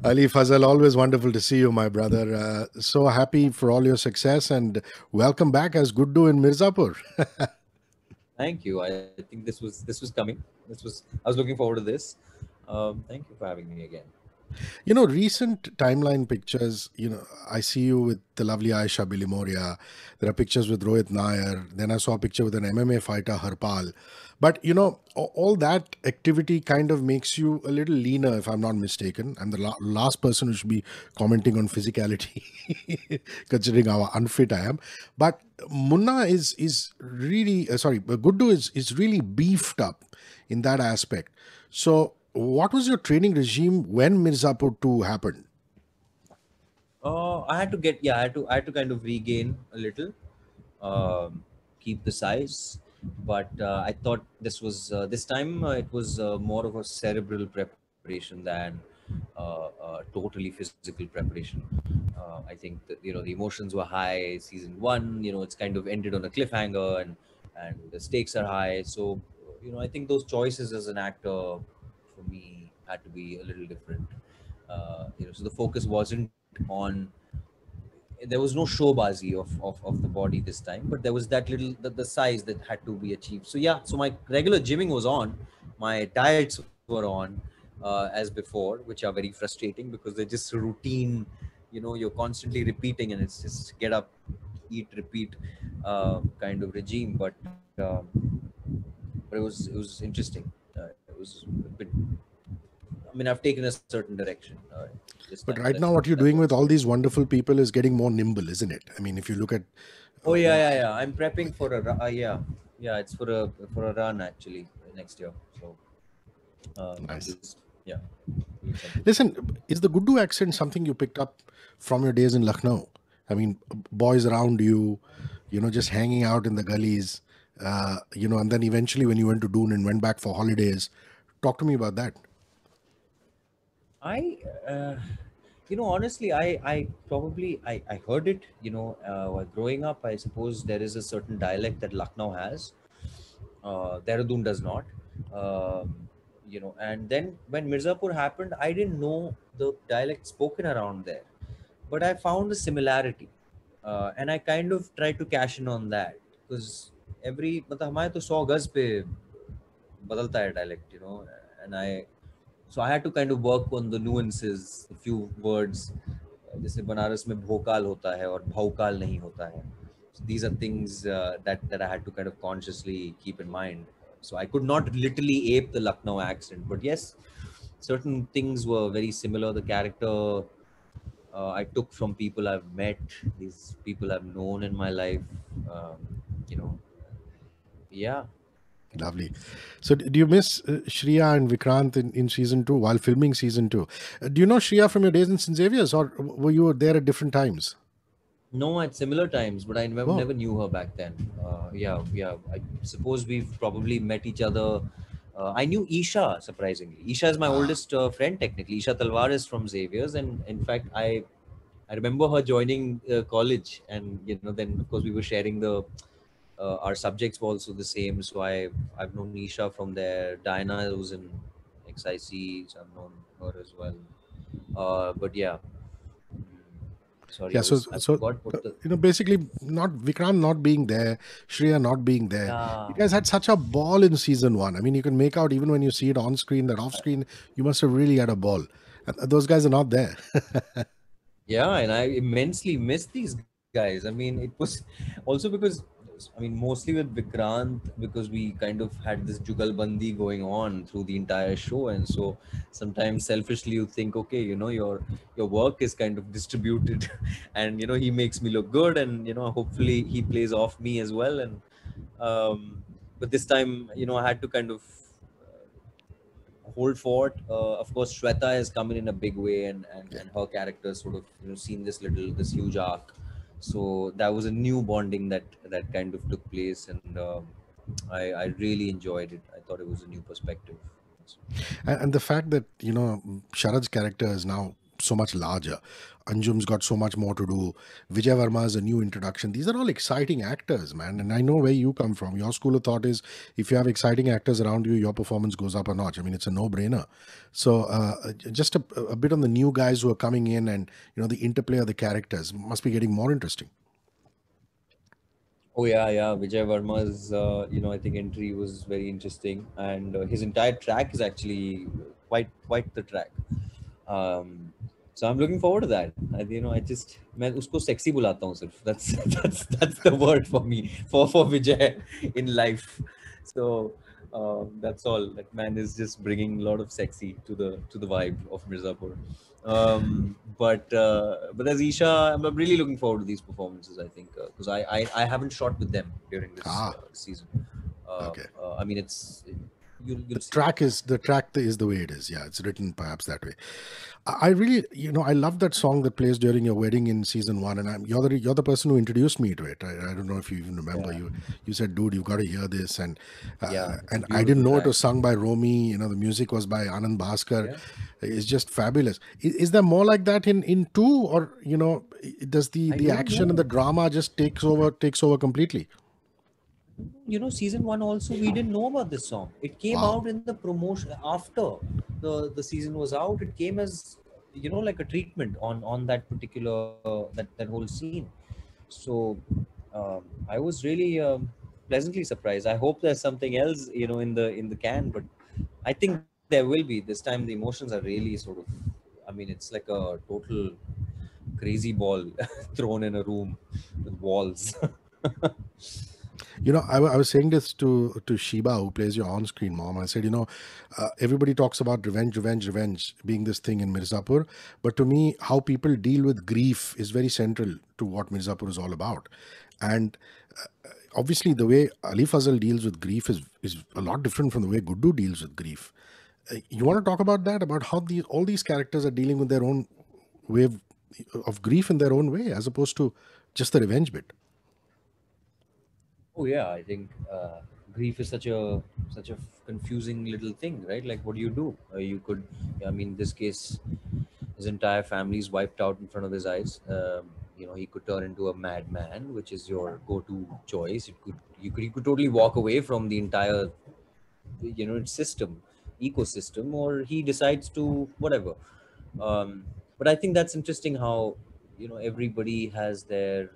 Ali Fazal, always wonderful to see you, my brother. So happy for all your success and welcome back as Guddu in Mirzapur. Thank you. I think this was coming. I was looking forward to this. Thank you for having me again. Recent timeline pictures, I see you with the lovely Aisha Bilimoria. There are pictures with Rohit Nair. Then I saw a picture with an MMA fighter, Harpal. But, all that activity kind of makes you a little leaner, if I'm not mistaken. I'm the last person who should be commenting on physicality, considering how unfit I am. But Munna is really, Guddu is really beefed up in that aspect. So, what was your training regime when Mirzapur 2 happened? I had to kind of regain a little, keep the size, but I thought this time it was more of a cerebral preparation than totally physical preparation. I think that the emotions were high. Season one, it's kind of ended on a cliffhanger, and the stakes are high. So I think those choices as an actor for me had to be a little different. So the focus wasn't on there was no showbazi of the body this time, but there was that little the size that had to be achieved. So yeah, so my regular gymming was on, my diets were on as before, which are very frustrating because they're just routine. You're constantly repeating, and it's just get up, eat, repeat kind of regime. But it was interesting. It was a bit. I mean, I've taken a certain direction this time. But right now, what you're That's what doing it's with about. all these wonderful people is getting more nimble, isn't it? I mean, if you look at. Oh yeah, yeah, yeah. I'm prepping for yeah, yeah. It's for a run actually next year. So I'm Nice. just yeah doing something. Listen, is the Guddu accent something you picked up from your days in Lucknow? I mean, boys around you, just hanging out in the gullies, and then eventually when you went to Doon and went back for holidays. Talk to me about that. I honestly, I probably I heard it while growing up. I suppose there is a certain dialect that Lucknow has. Dehradun does not. And then when Mirzapur happened, I didn't know the dialect spoken around there, but I found the similarity, and I kind of tried to cash in on that because मतलब हमारे तो 100 गज पे बदलता है dialect, and I had to kind of work on the nuances, a few words. जैसे बनारस में भोकाल होता है और भौकाल नहीं होता है. So these are things that I had to kind of consciously keep in mind. So I could not literally ape the Lucknow accent, but yes, certain things were very similar. The character I took from people I've met, these people I've known in my life. You know, yeah. Lovely. So, do you miss Shriya and Vikrant in season two while filming season two? Do you know Shriya from your days in St. Xavier's, or were you there at different times? No, at similar times, but I Oh, never knew her back then. Yeah, yeah. I suppose we've probably met each other. I knew Isha, surprisingly. Isha is my ah, oldest friend, technically. Isha Talwar is from Xavier's, and in fact, I remember her joining college, and then of course we were sharing the our subjects were also the same. So I've known Isha from there. Diana who's in XIC, so I've known her as well. But yeah, sorry, yeah. So, I so forgot what the basically, not Vikrant not being there, Shriya not being there. yeah. You guys had such a ball in season one. I mean, you can make out even when you see it on screen that off screen, you must have really had a ball. And those guys are not there. Yeah, and I immensely miss these guys. I mean, it was also because, I mean, mostly with Vikrant, because we kind of had this jugalbandi going on through the entire show, and so sometimes selfishly you think, okay, your work is kind of distributed, and he makes me look good, and hopefully he plays off me as well, and but this time, I had to kind of hold fort. Of course, Shweta has come in a big way, and her character sort of seen this huge arc. So that was a new bonding that kind of took place, and I really enjoyed it. I thought it was a new perspective. And the fact that Sharad's character is now so much larger. Anjum's got so much more to do. Vijay Verma is a new introduction. These are all exciting actors, man. And I know where you come from. Your school of thought is if you have exciting actors around you, your performance goes up a notch. I mean, it's a no-brainer. So just a bit on the new guys who are coming in, and the interplay of the characters must be getting more interesting. Oh yeah, yeah. Vijay Verma's, I think entry was very interesting, and his entire track is actually quite the track. So I'm looking forward to that. I just मैं उसको sexy बुलाता हूँ सिर्फ. That's that's the word for me for Vijay in life. So that's all. That man is just bringing a lot of sexy to the vibe of Mirzapur. But as Isha, I'm really looking forward to these performances. I think because I haven't shot with them during this season. Okay. I mean, it's you'll The see. track is the way it is. Yeah, it's written perhaps that way. I really, I love that song that plays during your wedding in season one, and you're the person who introduced me to it. I don't know if you even remember. Yeah. You said, "Dude, you've got to hear this," and Yeah, it's a and I didn't beautiful know it track. was sung by Romy. The music was by Anand Bhaskar. Yeah. It's just fabulous. Is there more like that in two, or does the I the don't action and the know. drama just takes over completely? Season one also we didn't know about this song. It came Wow. out in the promotion after the season was out. It came as like a treatment on that particular that whole scene. So I was really pleasantly surprised. I hope there's something else in the can, but I think there will be this time. The emotions are really sort of. I mean, it's like a total crazy ball thrown in a room with walls. I was saying this to Shiba, who plays your on-screen mom. I said, everybody talks about revenge, revenge, revenge being this thing in Mirzapur, but to me, how people deal with grief is very central to what Mirzapur is all about. And obviously, the way Ali Fazal deals with grief is a lot different from the way Guddu deals with grief. You want to talk about that, about how all these characters are dealing with their own way of grief in their own way, as opposed to just the revenge bit. Oh yeah, I think grief is such a confusing little thing, right? Like, what do you do? You could, I mean, in this case, his entire family is wiped out in front of his eyes. He could turn into a madman, which is your go-to choice. You could totally walk away from the entire, system, ecosystem, or he decides to whatever. But I think that's interesting how everybody has their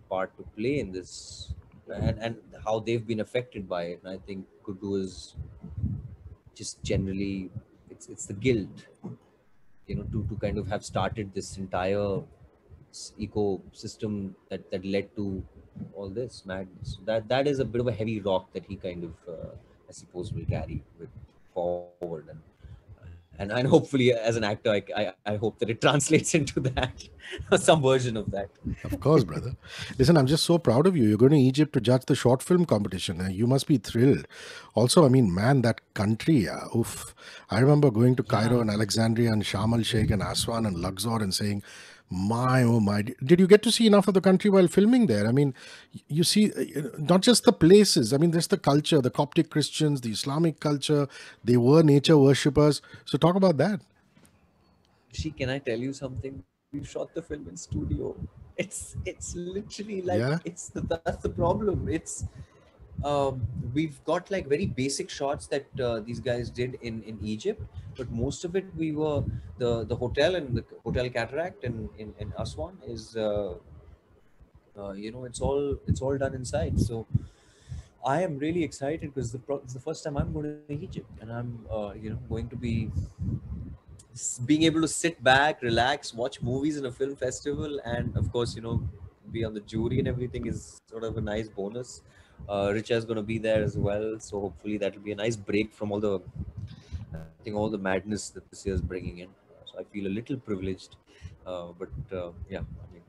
part to play in this, and how they've been affected by it. And I think Kudu is just generally it's the guilt, to kind of have started this entire ecosystem that led to all this madness. That is a bit of a heavy rock that he kind of I suppose will carry with forward, and hopefully as an actor I hope that it translates into that some version of that. Of course, brother. Listen, I'm just so proud of you. You're going to Egypt to judge the short film competition. You must be thrilled. Also, I mean, man, that country, oof. I remember going to Cairo Yeah. and Alexandria and Sharm el Sheikh and Aswan and Luxor and saying, my, oh my. Did you get to see enough of the country while filming there? I mean, you see, not just the places. I mean, there's the culture, the Coptic Christians, the Islamic culture. They were nature worshippers. So talk about that. She, can I tell you something? We shot the film in studio. It's literally like Yeah. that's the problem. We've got like very basic shots that these guys did in Egypt, but most of it we were the hotel and the hotel Cataract in Aswan is it's all done inside. So I am really excited because it's the first time I'm going to Egypt, and I'm going to be being able to sit back, relax, watch movies in a film festival, and of course, be on the jury and everything is sort of a nice bonus. Richa is going to be there as well, so hopefully that will be a nice break from I think all the madness that this year is bringing in. So I feel a little privileged, but yeah, I mean,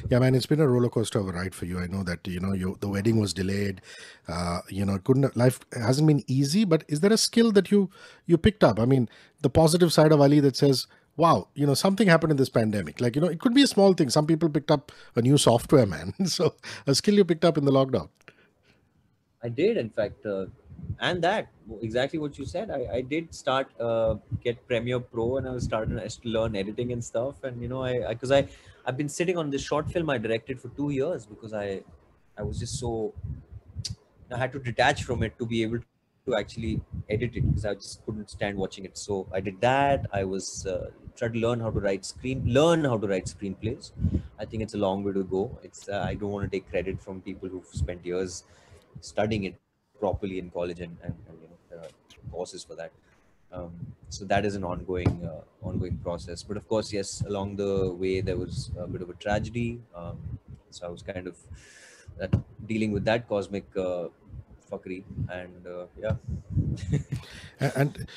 Yeah, man, it's been a roller coaster of a ride for you. I know that the wedding was delayed. It couldn't. Life hasn't been easy. But is there a skill that you picked up? I mean, the positive side of Ali that says, "Wow, something happened in this pandemic." Like it could be a small thing. Some people picked up a new software, man. So a skill you picked up in the lockdown. I did, in fact. And that exactly what you said. I did start get Premiere Pro, and I was starting to learn editing and stuff. And I've been sitting on this short film I directed for 2 years because I was just so, I had to detach from it to be able to actually edit it, because I just couldn't stand watching it. So I did that. I was trying to learn how to learn how to write screenplays. I think it's a long way to go. It's I don't want to take credit from people who've spent years studying it properly in college, and there are courses for that. So that is an ongoing process. But of course, yes, along the way there was a bit of a tragedy. So I was kind of uh, dealing with that cosmic fuckery, and yeah. And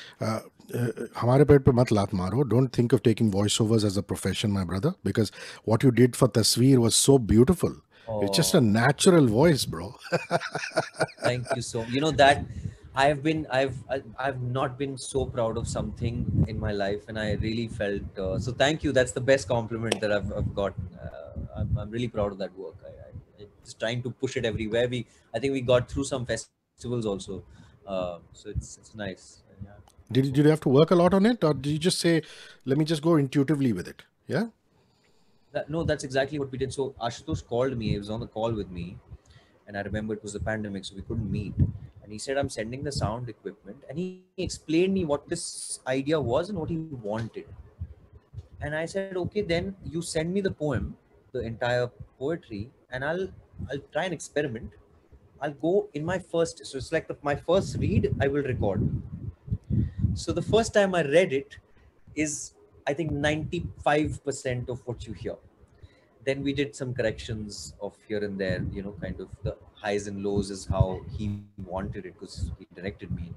हमारे पेट पे मत लात मारो. Don't think of taking voiceovers as a profession, my brother, because what you did for Tasveer was so beautiful. It's just a Oh, natural voice, bro. thank you so. You know that I've not been so proud of something in my life, and I really felt so. Thank you. That's the best compliment that I've got. I'm really proud of that work. I just trying to push it everywhere. I think we got through some festivals also, so it's nice. Yeah. Did you have to work a lot on it, or did you just say, let me just go intuitively with it? Yeah. No, that's exactly what we did. So Ashutosh called me. He was on the call with me, and I remember it was the pandemic, so we couldn't meet. And he said, "I'm sending the sound equipment," and he explained me what this idea was and what he wanted. And I said, "Okay, then you send me the poem, the entire poetry, and I'll try and experiment. I'll go in my first. So it's like my first read. I will record." So the first time I read it is, I think, 95% of what you hear. Then we did some corrections of here and there, kind of the highs and lows is how he wanted it, because he directed me.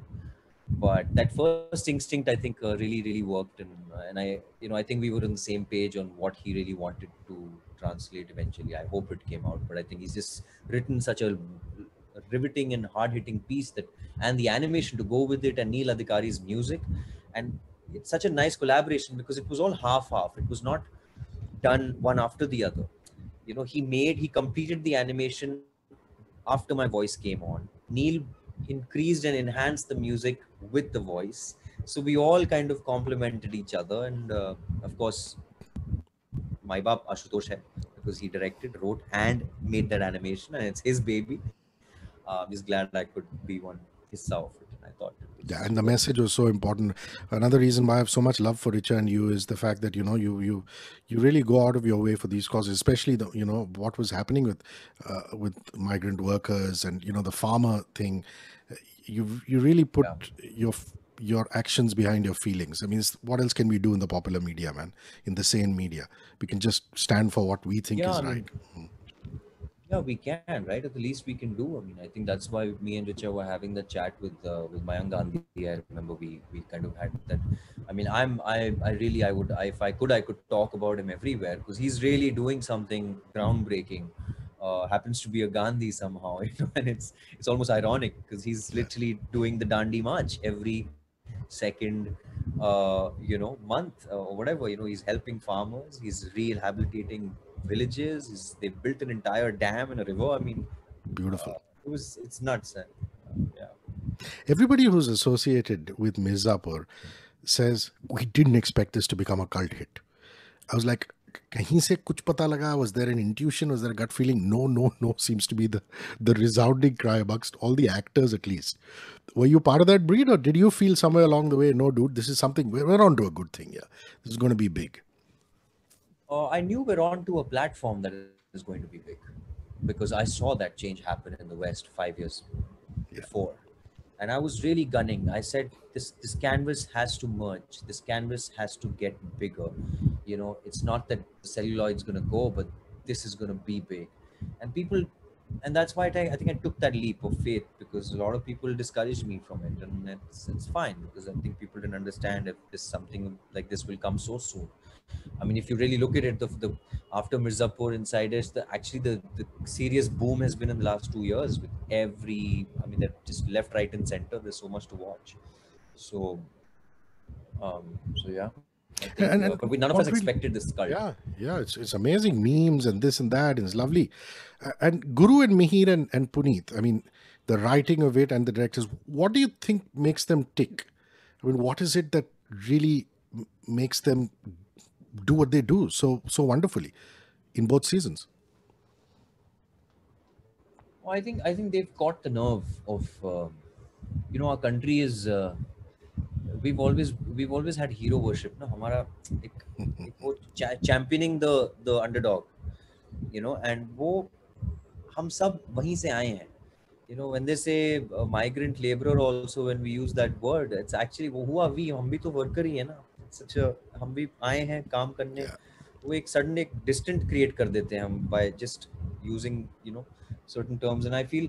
But that first instinct, I think, really worked, and I think we were on the same page on what he really wanted to translate eventually. I hope it came out, but I think he's just written such a riveting and hard-hitting piece, that, and the animation to go with it, and Neil Adhikari's music, and it's such a nice collaboration because it was all half. It was not done one after the other. He completed the animation after my voice came on. Neil increased and enhanced the music with the voice, so we all kind of complemented each other. And of course, my bab Ashutosh hai, because he directed, wrote, and made that animation, and it's his baby. I'm just glad I could be one hissa of it, and I thought it was Yeah, and the super nice. message was so important. Another reason why I have so much love for Richa and you is the fact that you really go out of your way for these causes, especially the what was happening with migrant workers and the farmer thing. You really put Yeah. your actions behind your feelings. I mean, what else can we do in the popular media, man? In the sane media, we can just stand for what we think Yeah, I is mean, right. yeah, we can, right? At the least we can do. I mean, I think that's why me and Richa were having the chat with Mayank Gandhi. I remember we kind of had that. I mean, I really, if I could, I could talk about him everywhere, because he's really doing something groundbreaking. Happens to be a Gandhi somehow, and it's almost ironic because he's Yeah, literally doing the Dandi March every second month, or whatever. He's helping farmers, he's rehabilitating villages, they built an entire dam and a river. I mean, beautiful. it's nuts. And, yeah. Everybody who's associated with Mirzapur says we didn't expect this to become a cult hit. I was like, kahin se kuch pata laga? Was there an intuition? Was there a gut feeling? No, no, no seems to be the resounding cry amongst all the actors at least. Were you part of that breed, or did you feel somewhere along the way, no, dude, this is something, we're on to a good thing here. This is going to be big. I knew we're on to a platform that is going to be big, because I saw that change happen in the West 5 years Yeah, before, and I was really gunning. I said, this canvas has to merge. This canvas has to get bigger. It's not that the celluloid's going to go, but this is going to be big. And people, and that's why I think I took that leap of faith, because a lot of people discouraged me from it, and it's fine, because I think people didn't understand if this something like this will come so soon. I mean, if you really look at it, the after Mirzapur Insiders, the serious boom has been in the last 2 years with I mean, that just left, right, and center. There's so much to watch. So, so yeah, I think, and but none of us what really, expected this cult. yeah, it's amazing, memes and this and that, and it's lovely. And Guru and Mihir and Puneet, I mean, the writing of it and the directors, what do you think makes them tick? I mean, what is it that really makes them do what they do so wonderfully in both seasons? Well, I think they've got the nerve of our country is we've always had hero worship. No, हमारा एक वो championing the underdog, and वो हम सब वहीं से आए हैं. When they say migrant laborer also, when we use that word, it's actually who are we? हम भी तो worker ही है ना. It's such a हम भी आए हैं काम करने. Yeah. वो एक sudden एक distant create कर देते हैं हम by just using certain terms, and I feel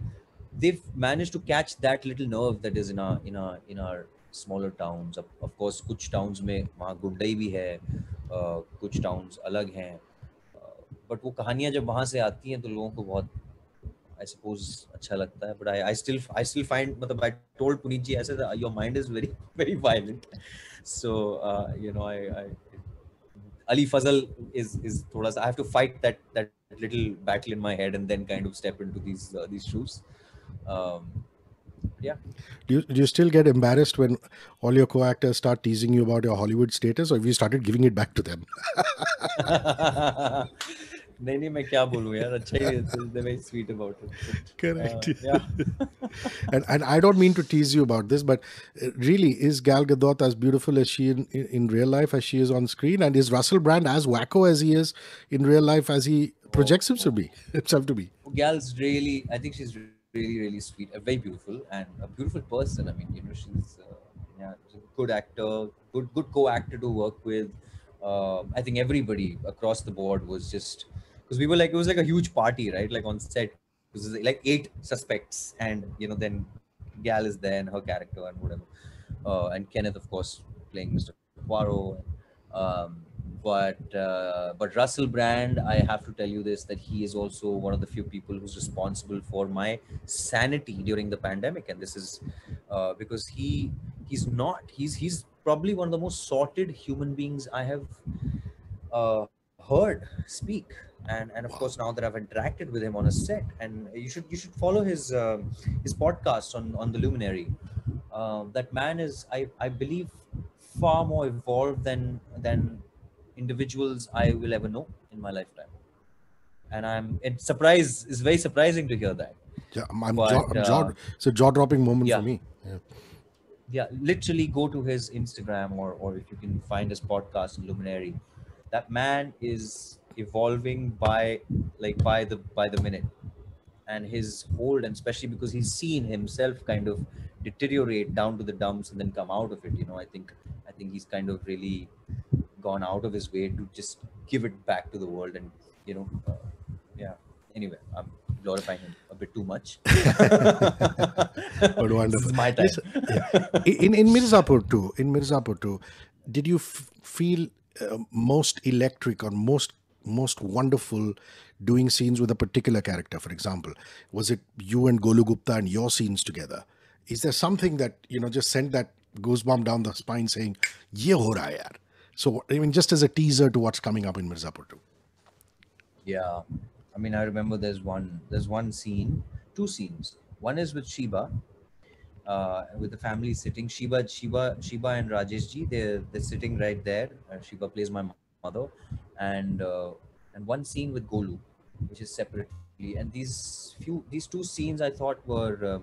they've managed to catch that little nerve that is in our smaller towns. Of course कुछ towns में वहाँ गुंडई भी है, कुछ towns अलग हैं, but वो कहानियाँ जब वहाँ से आती हैं तो लोगों को बहुत I suppose अच्छा लगता है. But I still find, मतलब I told Puneet ji, I said your mind is very very violent. So I Ali Fazal is thoda sa, I have to fight that little battle in my head and then kind of step into these shoes. Um, yeah. Do you still get embarrassed when all your co-actors start teasing you about your Hollywood status, or have you started giving it back to them? नहीं मैं क्या बोलूँ यार, अच्छा ही है. They're very sweet about it. But, Correct. yeah. And I don't mean to tease you about this, but really, is Gal Gadot as beautiful as she in real life as she is on screen? And is Russell Brand as wacko as he is in real life as he projects himself to be? Gal's really, I think she's really, really sweet, very beautiful, and a beautiful person. I mean, she's she's a good actor, good co-actor to work with. I think everybody across the board was just, because we were like, it was like a huge party, right? Like on set, it was like 8 suspects, and then Gal is there and her character and whatever, and Kenneth, of course, playing Mr. Poirot. But Russell Brand, I have to tell you this, that he is also one of the few people who's responsible for my sanity during the pandemic, and this is because he's probably one of the most sorted human beings I have heard speak. And of course, now that I've interacted with him on a set, and you should follow his podcast on the Luminary. That man is, I believe, far more evolved than individuals I will ever know in my lifetime. And it's very surprising to hear that. Yeah, But it's a jaw-dropping moment for yeah, me. Yeah. yeah, literally go to his Instagram, or if you can find his podcast, Luminary. That man is evolving by the minute, and his hold, and especially because he's seen himself kind of deteriorate down to the dumps and then come out of it. I think he's kind of really gone out of his way to just give it back to the world, and yeah. Anyway, I'm glorifying him a bit too much. But This wonderful. is my time. Listen, yeah. In Mirzapur too, did you feel most electric or most wonderful doing scenes with a particular character? For example, was it you and Golu Gupta and your scenes together? Is there something that just sent that goosebump down the spine, saying "Ye ho raha hai yaar"? So I mean, just as a teaser to what's coming up in Mirzapur too. Yeah, I mean, I remember there's one scene, two scenes. One is with Shiba, with the family sitting. Shiba, and Rajesh ji. They're sitting right there. Shiba plays my mother, and one scene with Golu, which is separately. And these two scenes I thought was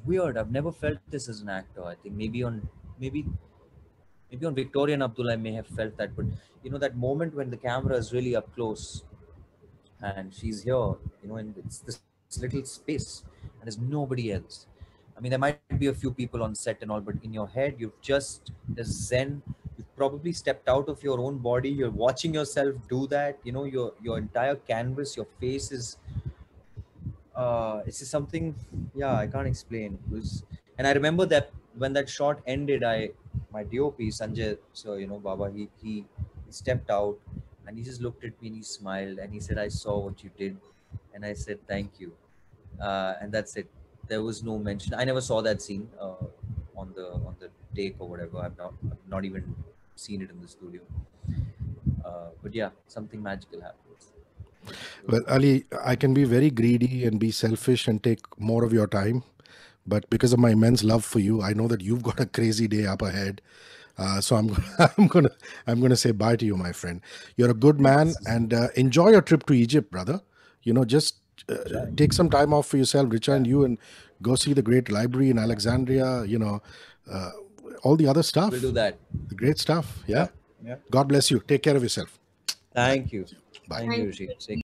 weird. I've never felt this as an actor. I think maybe on Victoria and Abdul I may have felt that, but that moment when the camera is really up close and she's here, and it's this little space and there's nobody else. I mean, there might be a few people on set and all, but in your head, there's zen. You've probably stepped out of your own body. You're watching yourself do that. Your entire canvas, your face is it's just something, yeah, I can't explain. And I remember that when that shot ended, my DOP Sanjay, so Baba, he stepped out and he just looked at me and he smiled and he said, "I saw what you did," and I said, "Thank you," and that's it. There was no mention. I never saw that scene on the take or whatever. I've not even seen it in the studio. But yeah, something magical happens. Well, Ali, I can be very greedy and be selfish and take more of your time. But because of my immense love for you, I know that you've got a crazy day up ahead. So I'm I'm gonna I'm gonna say bye to you, my friend. You're a good man, and enjoy your trip to Egypt, brother. Just take some time off for yourself, Richa, and you, and go see the great library in Alexandria. Uh, all the other stuff, We'll do that. the great stuff. Yeah. Yeah. God bless you. Take care of yourself. Thank you. Bye. Thank you, Rishi. Take